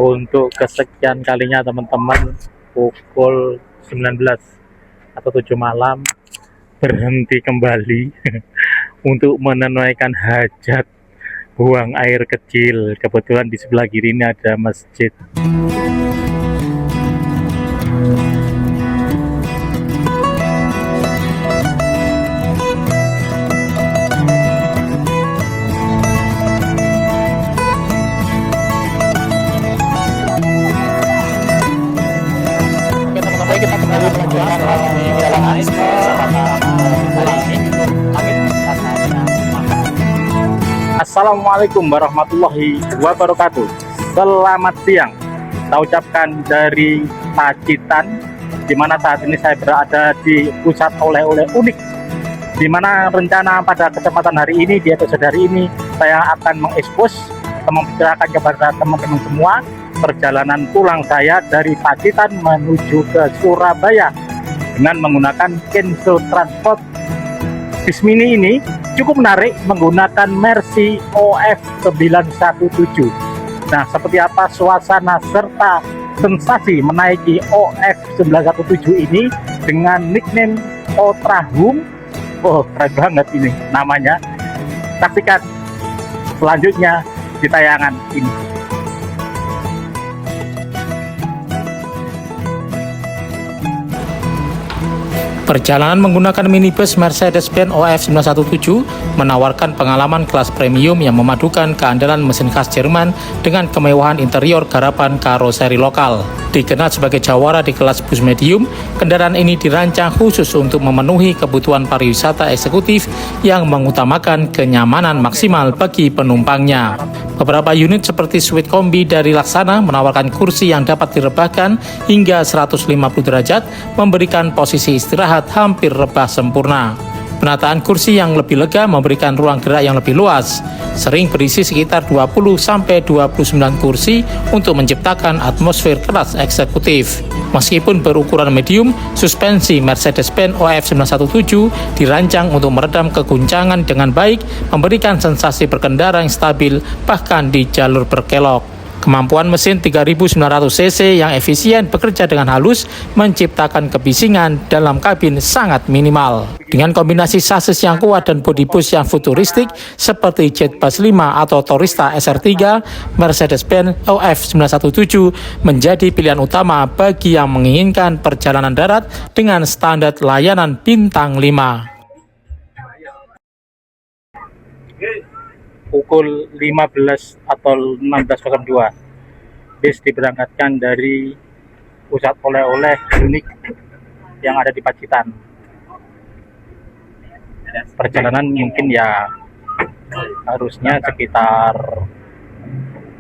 Untuk kesekian kalinya teman-teman, pukul 19 atau 7 malam berhenti kembali untuk menunaikan hajat buang air kecil. Kebetulan di sebelah kiri ini ada masjid. Kita kembali melanjutkan perjalanan hari ini. Assalamualaikum warahmatullahi wabarakatuh. Selamat siang. Saya ucapkan dari Pacitan, di mana saat ini saya berada di pusat oleh-oleh unik, di mana rencana pada kesempatan hari ini, di episode hari ini, saya akan mengekspos, membicarakan kepada teman-teman semua perjalanan pulang saya dari Pacitan menuju ke Surabaya dengan menggunakan Kenzo Transport. Bis mini ini cukup menarik menggunakan Mercy OF 917. Nah, seperti apa suasana serta sensasi menaiki OF 917 ini dengan nickname Otrahum? Oh, keren banget ini namanya. Saksikan selanjutnya di tayangan ini. Perjalanan menggunakan minibus Mercedes-Benz OF 917 menawarkan pengalaman kelas premium yang memadukan keandalan mesin khas Jerman dengan kemewahan interior garapan karoseri lokal. Dikenal sebagai jawara di kelas bus medium, kendaraan ini dirancang khusus untuk memenuhi kebutuhan pariwisata eksekutif yang mengutamakan kenyamanan maksimal bagi penumpangnya. Beberapa unit seperti suite kombi dari Laksana menawarkan kursi yang dapat direbahkan hingga 150 derajat, memberikan posisi istirahat hampir rebah sempurna. Penataan kursi yang lebih lega memberikan ruang gerak yang lebih luas, sering berisi sekitar 20-29 kursi untuk menciptakan atmosfer kelas eksekutif. Meskipun berukuran medium, suspensi Mercedes-Benz OF 917 dirancang untuk meredam keguncangan dengan baik, memberikan sensasi berkendara yang stabil bahkan di jalur berkelok. Kemampuan mesin 3.900 cc yang efisien bekerja dengan halus menciptakan kebisingan dalam kabin sangat minimal. Dengan kombinasi sasis yang kuat dan bodi bus yang futuristik seperti Jetbus 5 atau Torista SR3, Mercedes-Benz OF 917 menjadi pilihan utama bagi yang menginginkan perjalanan darat dengan standar layanan bintang 5. Pukul 15 atau 16.02 bis diberangkatkan dari pusat oleh-oleh unik yang ada di Pacitan. Perjalanan mungkin ya harusnya sekitar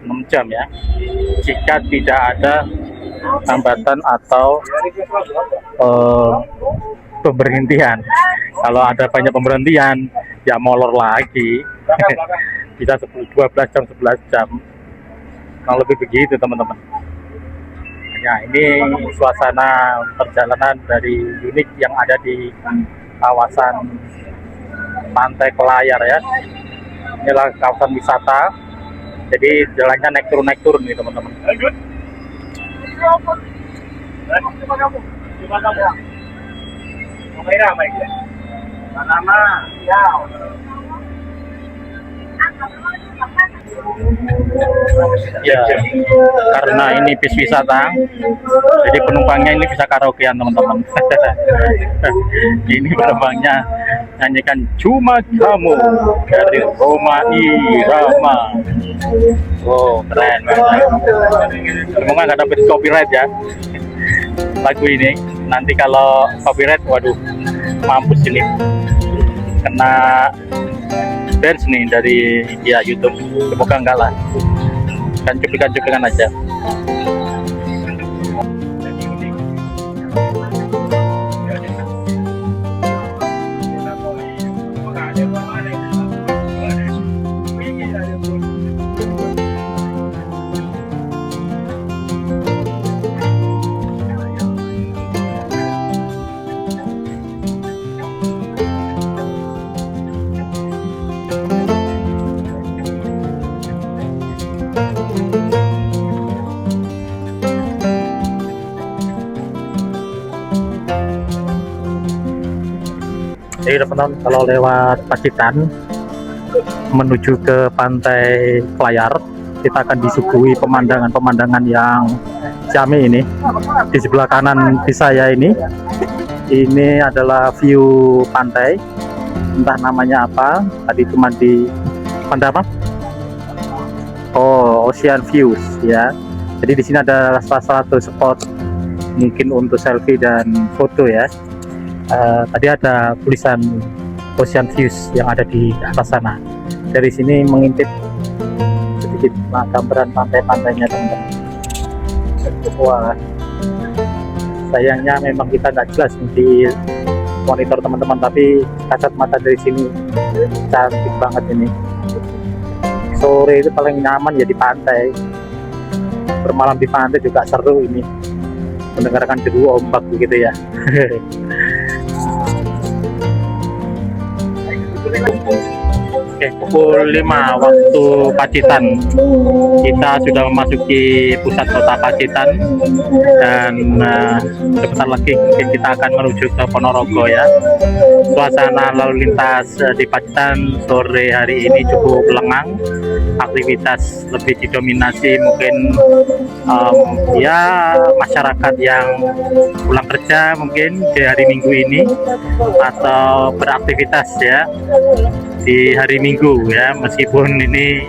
6 jam ya, jika tidak ada hambatan atau pemberhentian. Kalau ada banyak pemberhentian ya molor lagi. Bisa 12 jam, 11 jam, kurang lebih begitu teman-teman. Ya, ini suasana perjalanan dari unit yang ada di kawasan Pantai Pelayar ya. Inilah kawasan wisata, jadi jalannya naik turun nih teman-teman. Ya, karena ini bis wisata, jadi penumpangnya ini bisa karaokean teman-teman. Ini penumpangnya nyanyikan Cuma Kamu dari Roma Irama. Oh, keren banget. Semoga nggak dapet copyright ya lagu ini. Nanti kalau copyright, waduh, mampus ini, kena bans nih dari ya YouTube. Semoga enggak lah, kan cuplikan aja. Jadi teman-teman kalau lewat Pacitan menuju ke pantai Klayar, kita akan disuguhi pemandangan-pemandangan yang ciamik ini. Di sebelah kanan di saya ini adalah view pantai, entah namanya apa, tadi cuma di pantai apa? Oh, Ocean Views ya. Jadi di sini ada salah satu spot mungkin untuk selfie dan foto ya. Tadi ada tulisan Ocean Views yang ada di atas sana. Dari sini mengintip sedikit gambaran pantai-pantainya teman-teman. Wah, sayangnya memang kita nggak jelas di monitor teman-teman, tapi kasat mata dari sini cantik banget ini. Sore itu paling nyaman ya di pantai, bermalam di pantai juga seru ini, mendengarkan deru ombak begitu ya. Oke, pukul 5 waktu Pacitan, kita sudah memasuki pusat kota Pacitan dan sebentar lagi mungkin kita akan menuju ke Ponorogo ya. Suasana lalu lintas di Pacitan sore hari ini cukup lengang, aktivitas lebih didominasi mungkin ya masyarakat yang pulang kerja mungkin di hari Minggu ini atau beraktivitas ya di hari Minggu ya, meskipun ini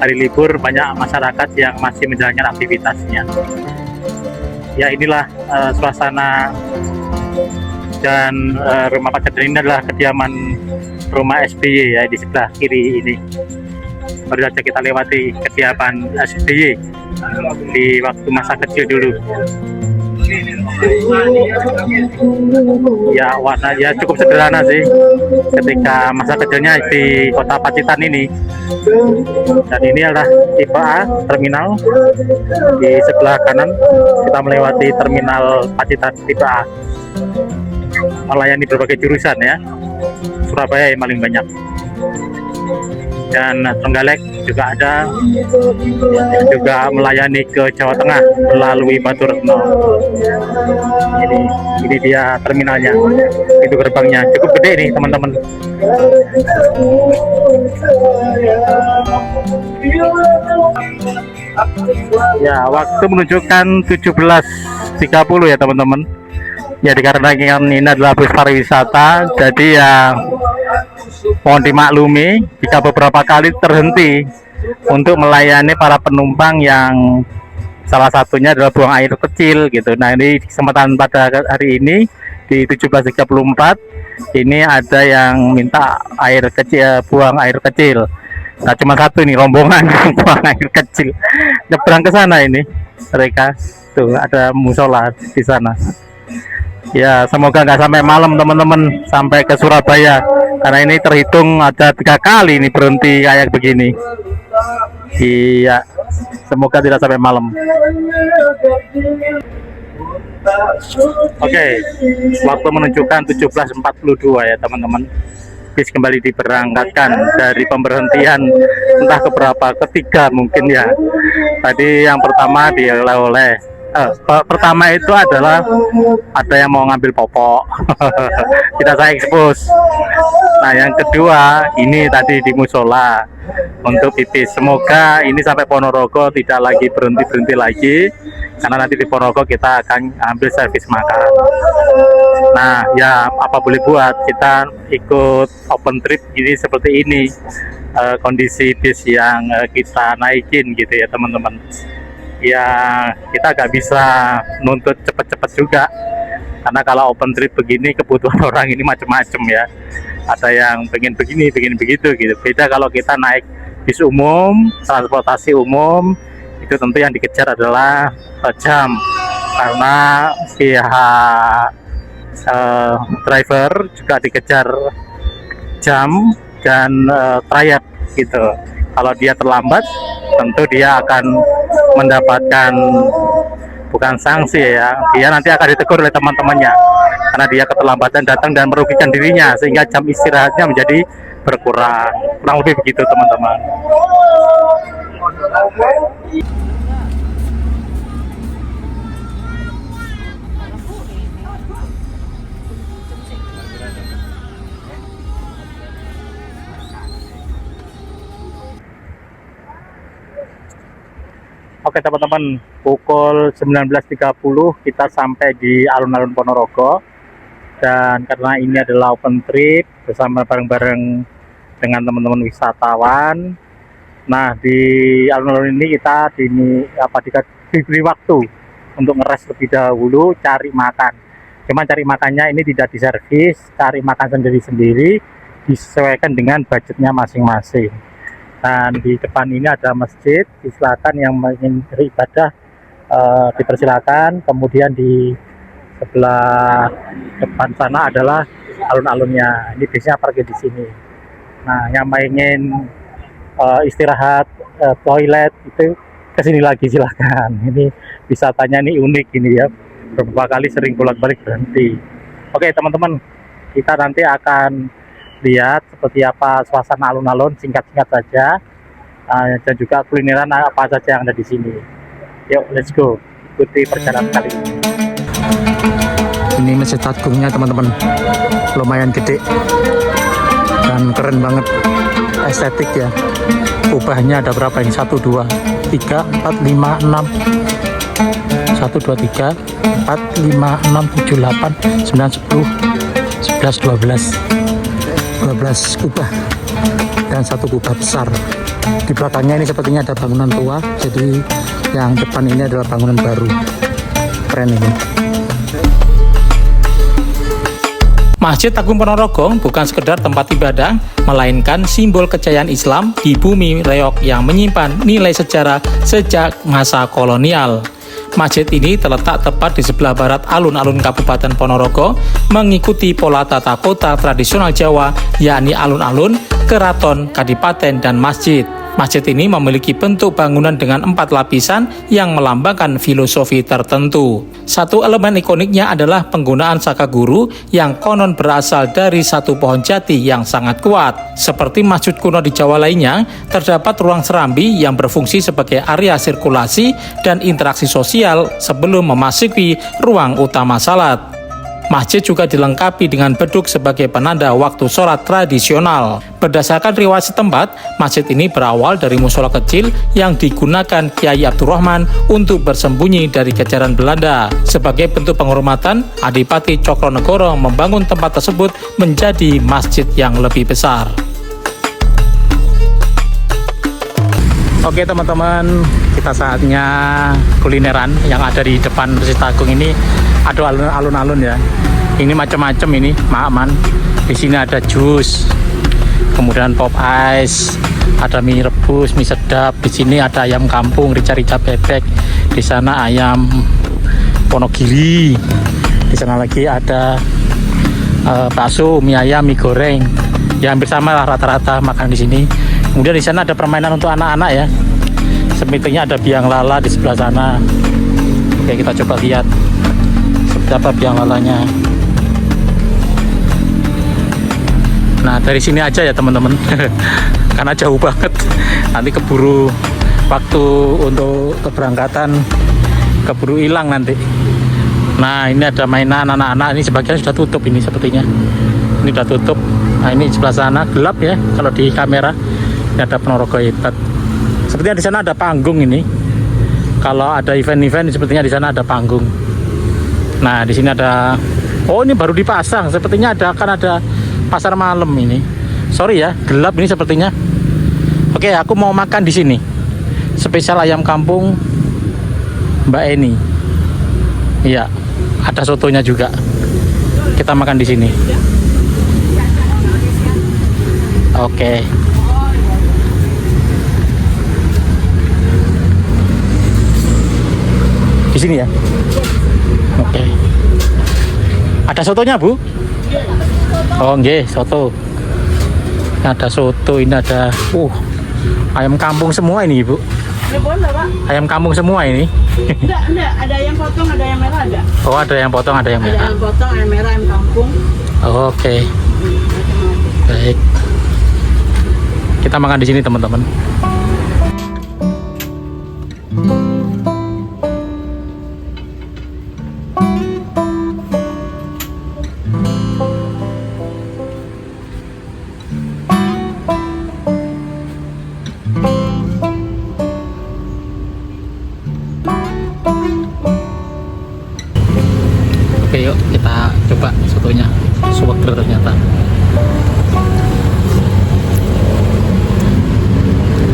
hari libur banyak masyarakat yang masih menjalankan aktivitasnya ya. Inilah suasana dan rumah Pacitan ini adalah kediaman rumah SBY ya, di sebelah kiri ini. Baru saja kita lewati kediaman SBY di waktu masa kecil dulu ya. Warnanya cukup sederhana sih ketika masa kecilnya di kota Pacitan ini. Dan ini adalah tipe A terminal, di sebelah kanan kita melewati terminal Pacitan tipe A, melayani berbagai jurusan ya. Surabaya yang paling banyak, dan Trenggalek juga ada, juga melayani ke Jawa Tengah melalui Baturetno. Ini dia terminalnya, itu gerbangnya cukup gede nih teman-teman. Ya, waktu menunjukkan 17.30 ya teman-teman. Ya, dikarenakan ini adalah bus pariwisata, jadi ya mohon dimaklumi jika beberapa kali terhenti untuk melayani para penumpang yang salah satunya adalah buang air kecil gitu. Nah, ini kesempatan pada hari ini di 17.34 ini ada yang minta air kecil, buang air kecil. Nah, cuma satu nih rombongan yang buang air kecil nyebrang ke sana ini mereka. Tuh ada musola di sana. Ya, semoga nggak sampai malam teman-teman, sampai ke Surabaya, karena ini terhitung ada 3 kali ini berhenti kayak begini. Iya, semoga tidak sampai malam. Oke, waktu menunjukkan 17.42 ya teman-teman. Bis kembali diberangkatkan dari pemberhentian entah keberapa, ketiga mungkin ya. Tadi yang pertama di oleh-oleh. Pertama itu adalah ada yang mau ngambil popok, tidak saya expose. Nah, yang kedua ini tadi di musola untuk pipis. Semoga ini sampai Ponorogo tidak lagi berhenti lagi, karena nanti di Ponorogo kita akan ambil servis makan. Nah ya, apa boleh buat, kita ikut open trip gini seperti ini, kondisi bis yang kita naikin gitu ya teman-teman. Ya, kita nggak bisa nuntut cepet-cepet juga, karena kalau open trip begini kebutuhan orang ini macam-macam ya. Ada yang pengen begini, pengen begitu gitu. Beda kalau kita naik bis umum, transportasi umum, itu tentu yang dikejar adalah jam, karena pihak driver juga dikejar jam dan trayek gitu. Kalau dia terlambat, tentu dia akan mendapatkan bukan sanksi ya, dia nanti akan ditegur oleh teman-temannya karena dia keterlambatan datang dan merugikan dirinya, sehingga jam istirahatnya menjadi berkurang. Kurang lebih begitu teman-teman. Oke teman-teman, pukul 19.30 kita sampai di alun-alun Ponorogo. Dan karena ini adalah open trip bersama bareng-bareng dengan teman-teman wisatawan. Nah, di alun-alun ini kita diberi waktu untuk ngeres lebih dahulu, cari makan. Cuma cari makannya ini tidak diservis, cari makan sendiri-sendiri, disesuaikan dengan budgetnya masing-masing. Dan di depan ini ada masjid, silakan yang ingin beribadah dipersilakan. Kemudian di sebelah depan sana adalah alun-alunnya. Ini biasanya pergi di sini. Nah, yang ingin istirahat, toilet itu kesini lagi silakan. Ini wisatanya ini unik ini ya. Beberapa kali sering bolak-balik berhenti. Oke teman-teman, kita nanti akan lihat seperti apa suasana alun-alun, singkat-singkat saja, dan juga kulineran apa saja yang ada di sini. Yuk, let's go, ikuti perjalanan kali ini. Ini Masjid Agungnya teman-teman, lumayan gede dan keren banget, estetik ya. Kubahnya ada berapa ini? 1, 2, 3, 4, 5, 6 1, 2, 3, 4, 5, 6, 7, 8, 9, 10, 11, 12 kubah dan 1 kubah besar. Di belakangnya ini sepertinya ada bangunan tua, jadi yang depan ini adalah bangunan baru. Keren ini. Masjid Agung Ponorogo bukan sekedar tempat ibadah, melainkan simbol kejayaan Islam di bumi Reok yang menyimpan nilai sejarah sejak masa kolonial. Masjid ini terletak tepat di sebelah barat alun-alun Kabupaten Ponorogo, mengikuti pola tata kota tradisional Jawa, yakni alun-alun, keraton, kadipaten, dan masjid. Masjid ini memiliki bentuk bangunan dengan 4 lapisan yang melambangkan filosofi tertentu. Satu elemen ikoniknya adalah penggunaan saka guru yang konon berasal dari satu pohon jati yang sangat kuat. Seperti masjid kuno di Jawa lainnya, terdapat ruang serambi yang berfungsi sebagai area sirkulasi dan interaksi sosial sebelum memasuki ruang utama salat. Masjid juga dilengkapi dengan beduk sebagai penanda waktu sholat tradisional. Berdasarkan riwayat setempat, masjid ini berawal dari musola kecil yang digunakan Kiai Abdurrahman untuk bersembunyi dari kejaran Belanda. Sebagai bentuk penghormatan, Adipati Cokronegoro membangun tempat tersebut menjadi masjid yang lebih besar. Oke teman-teman, kita saatnya kulineran yang ada di depan Masjid Agung ini. Ada alun-alun ya. Ini macam-macam ini, Mak-man. Di sini ada jus, kemudian pop ice, ada mie rebus, mie sedap. Di sini ada ayam kampung, rica-rica bebek. Di sana ayam Wonogiri. Di sana lagi ada bakso, mie ayam, mie goreng. Ya hampir sama lah rata-rata makan di sini. Kemudian di sana ada permainan untuk anak-anak ya. Sepertinya ada biang lala di sebelah sana. Oke, kita coba lihat seperti apa biang lalanya. Nah, dari sini aja ya teman-teman. Karena jauh banget. Nanti keburu waktu untuk keberangkatan, keburu hilang nanti. Nah, ini ada mainan anak-anak. Ini sebagian sudah tutup ini sepertinya. Ini sudah tutup. Nah, ini sebelah sana gelap ya kalau di kamera. Ini ada Ponorogo Hebat. Sepertinya di sana ada panggung ini. Kalau ada event-event sepertinya di sana ada panggung. Nah, di sini ada, oh ini baru dipasang. Sepertinya akan ada pasar malam ini. Sorry ya, gelap ini sepertinya. Oke, aku mau makan di sini. Spesial ayam kampung Mbak Eni. Iya, ada sotonya juga. Kita makan di sini. Oke. Di sini ya. Oke. Ada sotonya, Bu? Oh, nggih, soto. Ada soto, ini ada ayam kampung semua ini, Ibu. Ya boleh, Pak. Ayam kampung semua ini. Enggak, ada yang potong, ada yang merah ada. Oh, ada yang potong, ada yang Ada merah. yang potong, ayam merah, ayam kampung. Oh, oke. Baik. Kita makan di sini, teman-teman. Yuk kita coba sotonya, seger ternyata.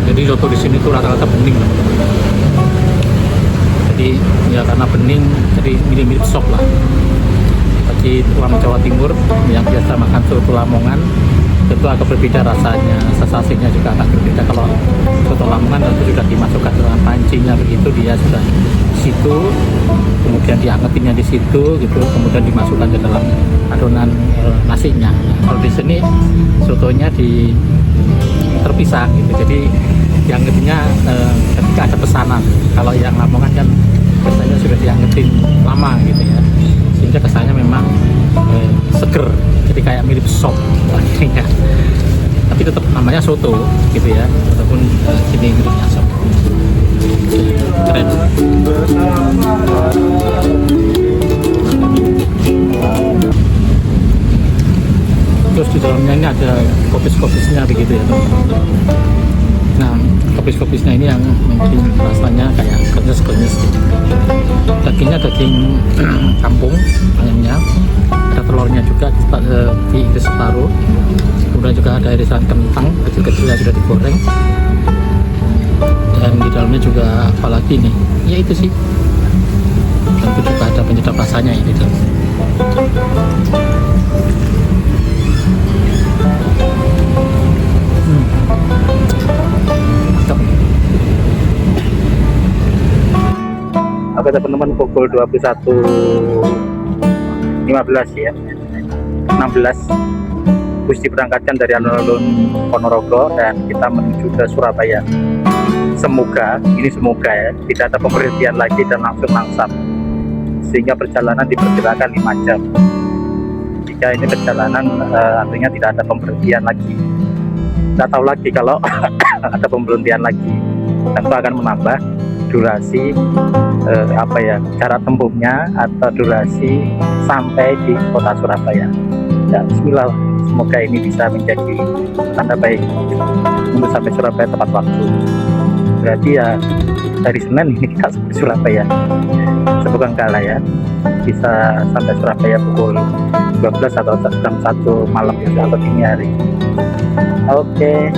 Jadi soto di sini tuh rata-rata bening, teman-teman. Jadi ya karena bening, jadi mirip-mirip sop lah. Bagi orang Jawa Timur yang biasa makan soto Lamongan, tentu agak berbeda rasanya, sensasinya juga agak berbeda. Kalau soto Lamongan tentu sudah dimasukkan dalam pancinya begitu, dia sudah di situ, kemudian diangetinnya di situ gitu, kemudian dimasukkan ke dalam adonan nasinya. Kalau di sini sotonya terpisah gitu, jadi diangetinnya ketika ada pesanan. Kalau yang Lamongan kan biasanya sudah diangetin lama gitu ya, sehingga kesannya memang seger, jadi kayak mirip sop akhirnya. Tapi tetap namanya soto gitu ya, walaupun jadi miripnya sop. Keren. Terus di dalamnya ini ada kopis-kopisnya begitu ya, teman-teman. Nah, kopis-kopisnya ini yang mungkin rasanya kayak krenyes-krenyes gitu. Dagingnya daging kampung ayamnya, ada telurnya juga diiris separuh, kemudian juga ada irisan kentang kecil-kecil yang sudah digoreng, dan di dalamnya juga apalagi nih, ya itu sih, tentu juga ada penyedap rasanya ini di dalam. Oke teman-teman, pukul 21.15 ya, 16 bus diberangkatkan dari alun-alun Ponorogo dan kita menuju ke Surabaya. Semoga ya tidak ada pemberhentian lagi dan langsung langsat, sehingga perjalanan diperkirakan 5 jam. Jika ini perjalanan artinya tidak ada pemberhentian lagi. Tidak tahu lagi kalau ada pemberhentian lagi, tentu akan menambah durasi jarak tempuhnya atau durasi sampai di kota Surabaya. Ya, bismillah, semoga ini bisa menjadi tanda baik untuk sampai Surabaya tepat waktu. Berarti ya dari Senin ini kita sampai Surabaya, semoga enggak lah ya, bisa sampai Surabaya pukul 12 atau jam 1 malam ya, atau dini hari. Oke,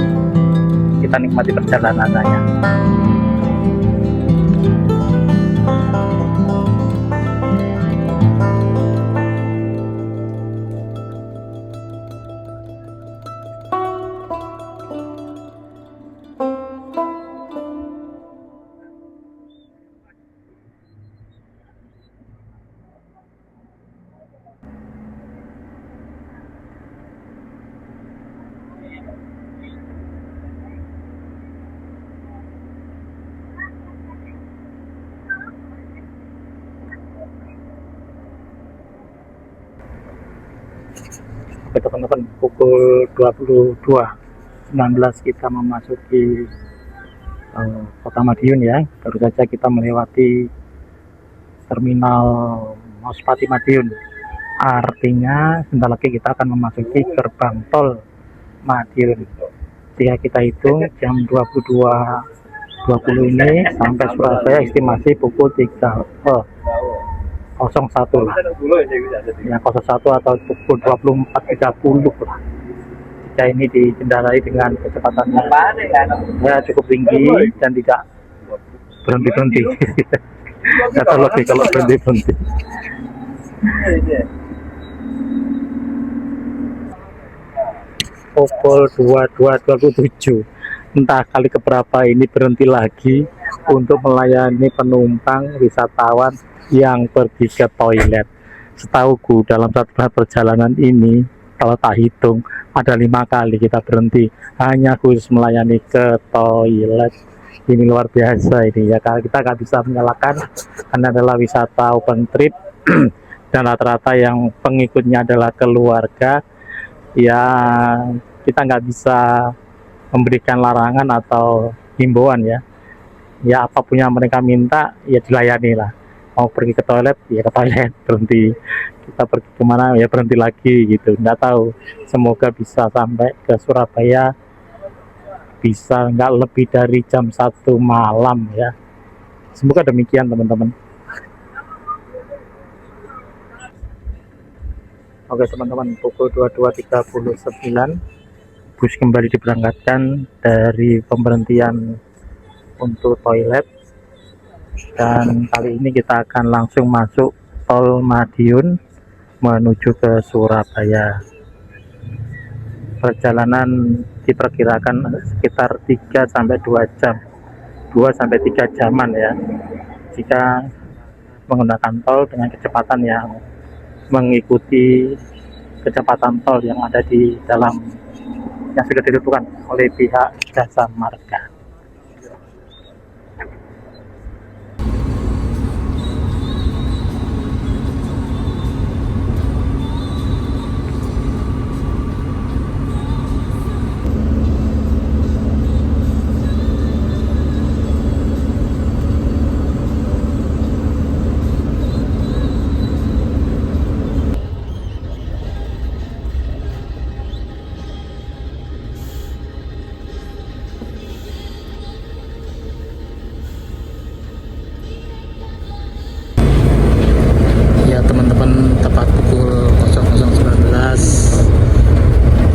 kita nikmati perjalanannya. Oke teman-teman, pukul 22.19 kita memasuki Kota Madiun ya. Baru saja kita melewati terminal Mospati Madiun. Artinya sebentar lagi kita akan memasuki gerbang tol Madiun. Jika kita hitung jam 22.20 ini sampai Surabaya estimasi pukul 01 lah ya, 01 atau pukul 24.30 lah, jika ini dikendarai dengan kecepatan ya cukup tinggi dan tidak berhenti-berhenti. Nggak tahu lagi kalau berhenti-berhenti. Pukul 22.27, entah kali keberapa ini berhenti lagi untuk melayani penumpang wisatawan yang pergi ke toilet. Setauku dalam satu perjalanan ini, kalau tak hitung ada 5 kali kita berhenti hanya khusus melayani ke toilet. Ini luar biasa ini ya, kita nggak bisa menyalahkan karena adalah wisata open trip dan rata-rata yang pengikutnya adalah keluarga ya, kita nggak bisa memberikan larangan atau himbauan ya, apapun yang mereka minta ya dilayani lah. Mau pergi ke toilet ya ke toilet, berhenti, kita pergi kemana ya berhenti lagi gitu. Nggak tahu, semoga bisa sampai ke Surabaya bisa nggak lebih dari jam 1 malam ya, semoga demikian teman-teman. Oke teman-teman, pukul 22.39 bus kembali diberangkatkan dari pemberhentian untuk toilet, dan kali ini kita akan langsung masuk tol Madiun menuju ke Surabaya. Perjalanan diperkirakan sekitar 3-2 jam, 2-3 jaman ya, jika menggunakan tol dengan kecepatan yang mengikuti kecepatan tol yang ada di dalam yang sudah ditentukan oleh pihak Jasa Marga.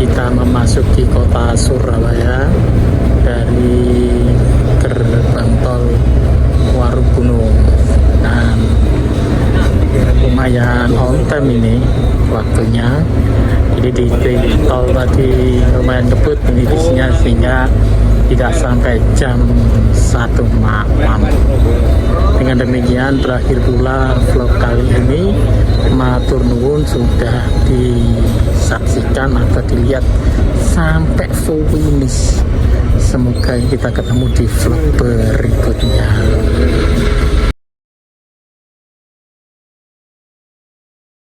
Kita memasuki kota Surabaya dari gerbang tol Warugunung, dan lumayan on time ini waktunya. Jadi di tol tadi lumayan ngebut ini bisnya, sehingga tidak sampai jam 1 malam. Dengan demikian berakhir pula vlog kali ini. Matur nuwun sudah disaksikan atau dilihat sampai full finish. Semoga kita ketemu di vlog berikutnya.